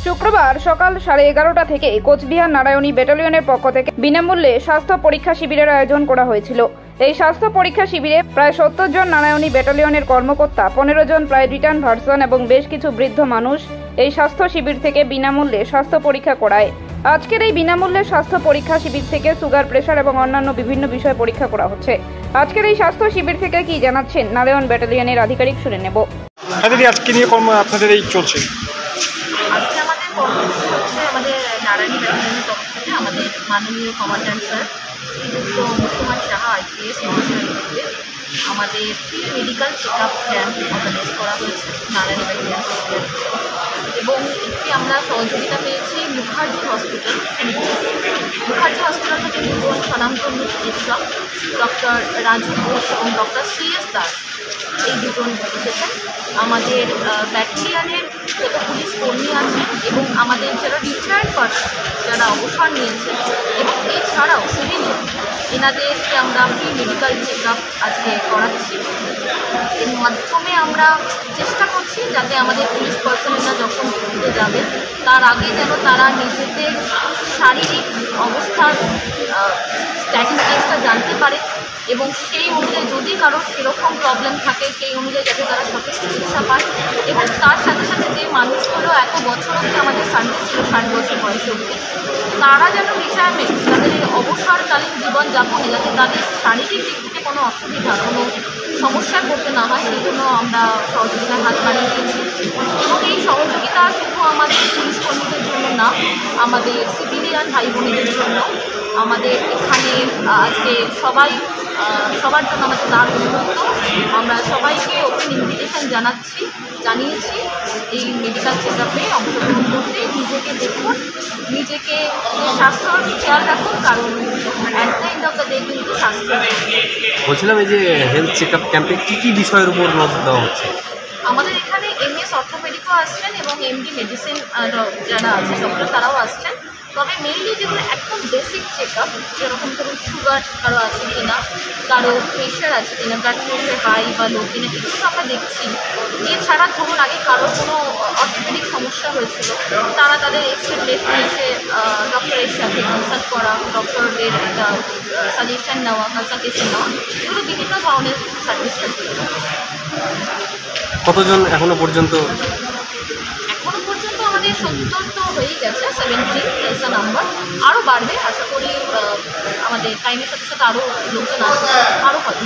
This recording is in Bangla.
শুক্রবার সকাল 11:30টা থেকে কোচবিহার নারায়ণী ব্যাটালিয়নের পক্ষ থেকে বিনামূল্যে স্বাস্থ্য পরীক্ষা শিবিরের আয়োজন করা হয়েছিল। এই স্বাস্থ্য পরীক্ষা শিবিরে প্রায় 70 জন নারায়ণী ব্যাটালিয়নের কর্মকর্তা, 15 জন প্রায় রিটার্ন ভার্সন এবং বেশ কিছু বৃদ্ধ মানুষ এই স্বাস্থ্য শিবির থেকে বিনামূল্যে স্বাস্থ্য পরীক্ষা করায়। আজকের এই বিনামূল্যে স্বাস্থ্য পরীক্ষা শিবির থেকে সুগার, প্রেসার এবং অন্যান্য বিভিন্ন বিষয় পরীক্ষা করা হচ্ছে। আজকের এই স্বাস্থ্য শিবির থেকে কি জানাচ্ছেন নারায়ণ ব্যাটালিয়নের আধিকারিক শুনে নেব। আজকে নিয়ে কর্ম আপনাদের এই চলছে। আজকে আমাদের কর্মসূচি হচ্ছে আমাদের নারায়ণী ব্যাটালিয়নের তরফ থেকে আমাদের মাননীয় কমান্ড্যান্ট স্যার শ্রীযুক্ত মুসলমান সাহা IPS মহাশয়ের উদ্যোগে আমাদের free medical check up camp organise করা হয়েছে নারায়ণী ব্যাটালিয়ন এবং এটি আমরা সহযোগিতা পেয়েছি মুখার্জি হসপিটাল। মুখার্জি হসপিটাল থেকে দুজন স্বনামধন্য চিকিৎসক ডক্টর রাজু ঘোষ এবং ডক্টর CS দাস, এই দুজন এসেছেন। আমাদের ব্যাটালিয়নের যত পুলিশ কর্মী আছেন এবং আমাদের যারা রিটায়ার্ড পার্সন, যারা অবসর নিয়েছেন এবং এছাড়াও সিভিলিয়ান, এনাদেরকে আমরা ফ্রি মেডিকেল চেক আপ আজকে করাচ্ছি। এর মাধ্যমে আমরা চেষ্টা করছি যাতে আমাদের পুলিশ পার্সনেরা যখন ডিউটিতে যাবে তার আগে যেন তারা নিজেদের শারীরিক অবস্থার স্ট্যাটিস্টিক্সটা জানতে পারে এবং সেই অনুযায়ী যদি কারো সেরকম প্রবলেম থাকে সেই অনুযায়ী যাতে তারা সঠিক চিকিৎসা পায়। এবং তার সাথে সাথে যে মানুষগুলো এত বছর অবধি আমাদের সার্ভিস ছিল, 60 বছর বয়সে অবধি, তারা যেন রিটায়ারমেন্ট, তাদের অবসরকালীন জীবনযাপনে যাতে তাদের শারীরিক দিক থেকে কোনো অসুবিধা, কোনো সমস্যায় পড়তে না হয়, সেই জন্য আমরা সহযোগিতার হাত বাড়িয়ে দিয়েছি। এবং এই সহযোগিতা শুধু আমাদের পুলিশ কর্মীদের জন্য না, আমাদের সিভিলিয়ান ভাই বোনেদের জন্য। আমাদের এখানে আজকে সবার জন্য আমাদের দ্বার উন্মুক্ত। আমরা সবাইকে ওপেন ইনভিটেশন জানিয়েছি এই মেডিকেল চেক আপে অংশগ্রহণ করতে। নিজেকে দেখুন, নিজেকে স্বাস্থ্যর খেয়াল রাখুন, কারণ at the end of the day কিন্তু স্বাস্থ্য। বলছিলাম, এই যে হেলথ চেক আপ ক্যাম্পে কী কী বিষয়ের উপর নজর দেওয়া হচ্ছে? আমাদের এখানে MS অর্থোপেডিকও আসছেন এবং MD মেডিসিন যারা আছে ডক্টর, তারাও আসছেন। তবে মেনলি যেগুলো একদম বেসিক চেক আপ, যেরকম ধরুন সুগার কারো আছে কিনা, কারো প্রেশার আছে কিনা, ব্লাড প্রেশার হাই বা লো কিনা, এগুলো আমরা দেখছি। এছাড়া ধরুন আগে কারো কোনো অর্থোপেডিক সমস্যা হয়েছিল, তারা তাদের এক্সরে ব্লেড নিয়ে ডক্টরের সাথে কনসাল্ট করা, ডক্টরের একটা সাজেশন নেওয়া, কনসালটেশন নেওয়া, এগুলো বিভিন্ন ধরনের সার্ভিস। কতজন এখনো পর্যন্ত? আমাদের 70 তো হয়েই গেছে, 70 ইজ দ্য নাম্বার। আরও বাড়বে আশা করি, আমাদের টাইমের সাথে সাথে আরও লোকজন আসছে, আরও কথা।